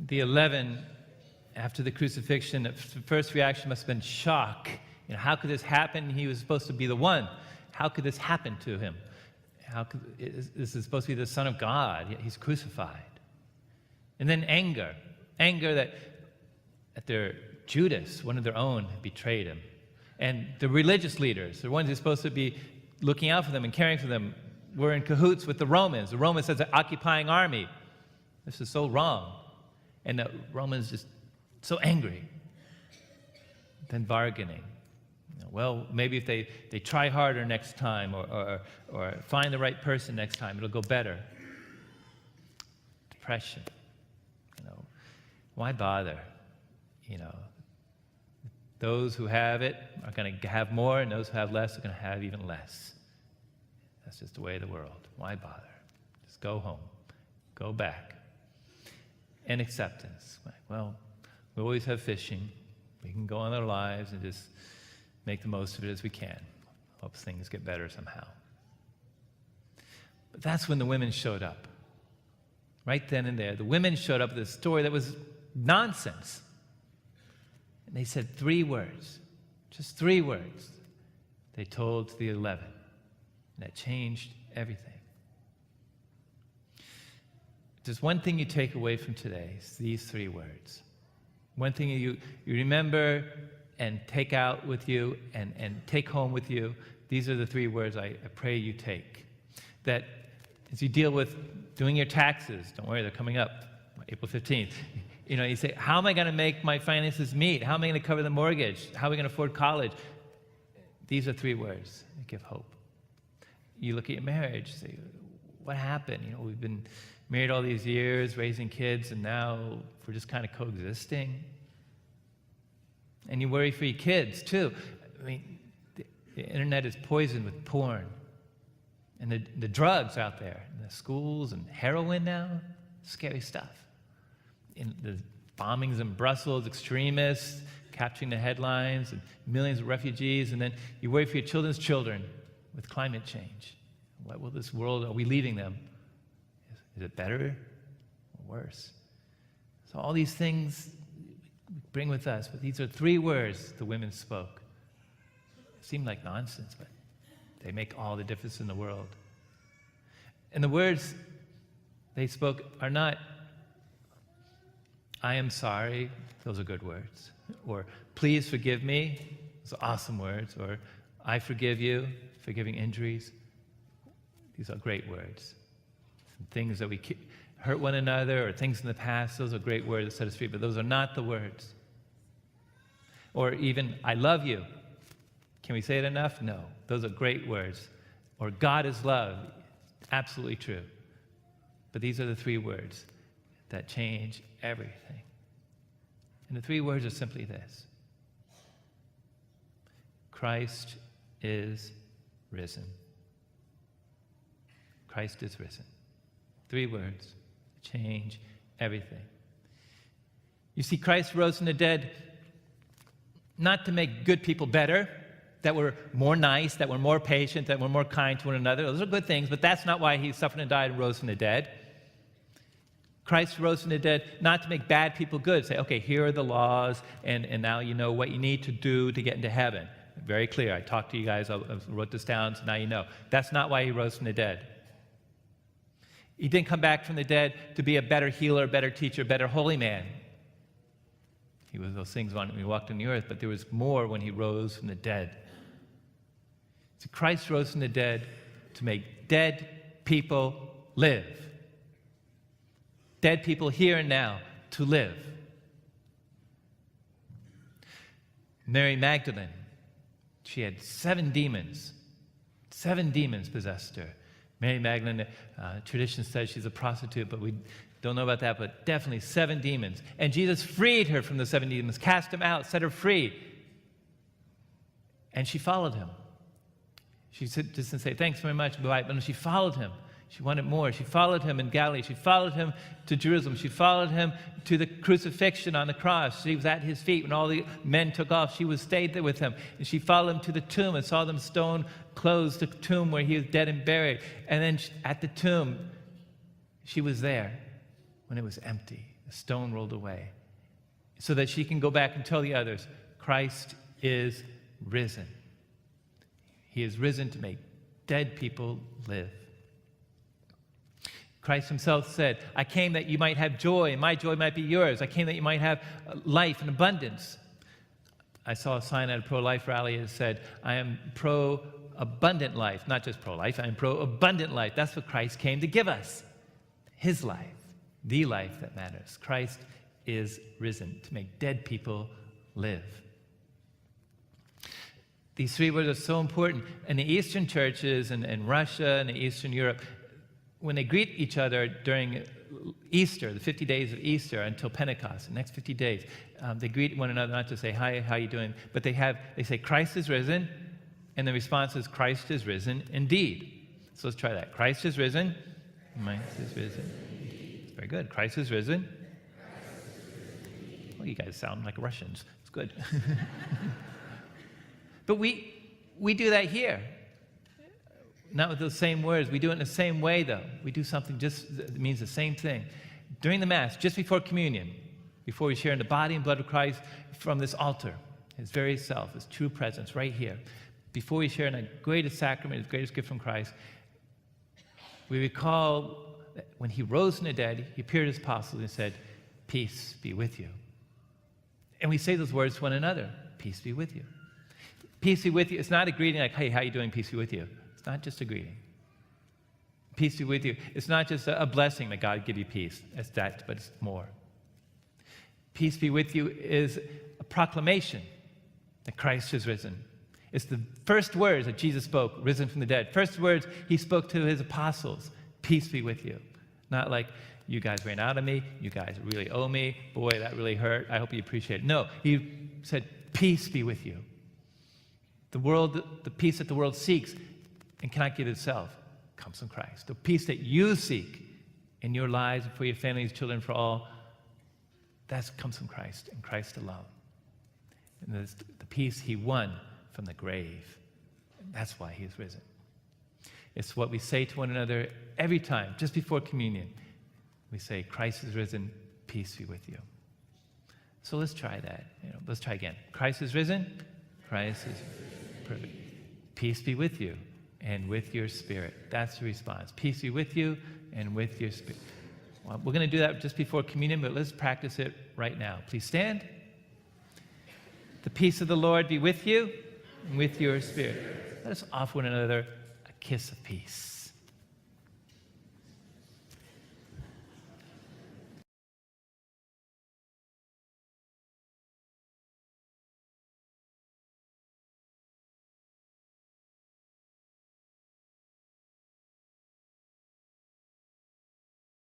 The 11, after the crucifixion, the first reaction must have been shock. How could this happen? He was supposed to be the one. How could this happen to him? This is supposed to be the Son of God, yet he's crucified. And then anger that their Judas, one of their own, had betrayed him. And the religious leaders, the ones who are supposed to be looking out for them and caring for them, were in cahoots with the Romans. The Romans as an occupying army. This is so wrong. And the Romans just so angry. Then bargaining. Well, maybe if they try harder next time or find the right person next time, it'll go better. Depression. Why bother? Those who have it are going to have more, and those who have less are going to have even less. That's just the way of the world. Why bother? Just go home. Go back. And acceptance. Well, we always have fishing. We can go on our lives and just make the most of it as we can. Hope things get better somehow. But that's when the women showed up. Right then and there, the women showed up with a story that was nonsense. And they said 3 words, just 3 words, they told to the 11. And that changed everything. There's one thing you take away from today, is these 3 words. One thing you remember and take out with you and take home with you. These are the 3 words I pray you take. That as you deal with doing your taxes, don't worry, they're coming up, April 15th. You say, how am I going to make my finances meet? How am I going to cover the mortgage? How are we going to afford college? These are 3 words that give hope. You look at your marriage, say, what happened? We've been married all these years, raising kids, and now we're just kind of coexisting. And you worry for your kids, too. The internet is poisoned with porn. And the drugs out there, in the schools, and heroin now, scary stuff. In the bombings in Brussels, extremists capturing the headlines, and millions of refugees, and then you worry for your children's children with climate change. What will this world, are we leaving them? Is it better or worse? So all these things we bring with us, but these are 3 words the women spoke. It seemed like nonsense, but they make all the difference in the world. And the words they spoke are not, I am sorry, those are good words. Or, please forgive me, those are awesome words. Or, I forgive you, forgiving injuries. These are great words. Some things that we hurt one another or things in the past, those are great words that set us free, but those are not the words. Or even, I love you. Can we say it enough? No. Those are great words. Or God is love. Absolutely true. But these are the 3 words that change everything. And the 3 words are simply this. Christ is risen. Christ is risen. 3 words change everything. You see, Christ rose from the dead not to make good people better, that were more nice, that were more patient, that were more kind to one another. Those are good things, but that's not why he suffered and died and rose from the dead. Christ rose from the dead not to make bad people good. Say, okay, here are the laws, and now you know what you need to do to get into heaven. Very clear. I talked to you guys, I wrote this down, so now you know. That's not why he rose from the dead. He didn't come back from the dead to be a better healer, better teacher, better holy man. He was those things when he walked on the earth, but there was more when he rose from the dead. So Christ rose from the dead to make dead people live. Dead people here and now to live. Mary Magdalene, she had 7 demons. 7 demons possessed her. Mary Magdalene, tradition says she's a prostitute, but we don't know about that, but definitely 7 demons. And Jesus freed her from the 7 demons, cast them out, set her free. And she followed him. She just didn't say, thanks very much, bye-bye, but no, she followed him. She wanted more. She followed him in Galilee. She followed him to Jerusalem. She followed him to the crucifixion on the cross. She was at his feet when all the men took off. She stayed there with him. And she followed him to the tomb and saw them stone close the tomb where he was dead and buried. And then at the tomb, she was there when it was empty. the stone rolled away, so that she can go back and tell the others, Christ is risen. He is risen to make dead people live. Christ himself said, I came that you might have joy, and my joy might be yours. I came that you might have life in abundance. I saw a sign at a pro-life rally that said, I am pro-abundant life, not just pro-life, I am pro-abundant life. That's what Christ came to give us. His life, the life that matters. Christ is risen to make dead people live. These three words are so important. In the Eastern churches and Russia and Eastern Europe, when they greet each other during Easter, the 50 days of Easter until Pentecost, the next 50 days, they greet one another, not to say, hi, how you doing? But they say, Christ is risen, and the response is, Christ is risen indeed. So let's try that. Christ is risen. Christ is risen. Very good. Christ is risen. Well, you guys sound like Russians. It's good. But we do that here. Not with those same words. We do it in the same way, though. We do something just that means the same thing. During the Mass, just before communion, before we share in the body and blood of Christ from this altar, his very self, his true presence right here, before we share in the greatest sacrament, his greatest gift from Christ, we recall that when he rose from the dead, he appeared to his apostles and said, peace be with you. And we say those words to one another, peace be with you. Peace be with you. It's not a greeting like, hey, how you doing? Peace be with you. It's not just a greeting. Peace be with you. It's not just a blessing that God give you peace. It's that, but it's more. Peace be with you is a proclamation that Christ is risen. It's the first words that Jesus spoke, risen from the dead. First words he spoke to his apostles, peace be with you. Not like, you guys ran out of me, you guys really owe me, boy, that really hurt, I hope you appreciate it. No, he said, peace be with you. The peace that the world seeks and cannot give itself comes from Christ. The peace that you seek in your lives, for your families, children, for all, that comes from Christ and Christ alone. And it's the peace he won from the grave. That's why he is risen. It's what we say to one another every time, just before communion. We say, Christ is risen, peace be with you. So let's try that. Let's try again. Christ is risen, Christ is perfect. Peace be with you and with your spirit. That's the response. Peace be with you and with your spirit. Well, we're going to do that just before communion, but let's practice it right now. Please stand. The peace of the Lord be with you and with your spirit. Let us offer one another a kiss of peace.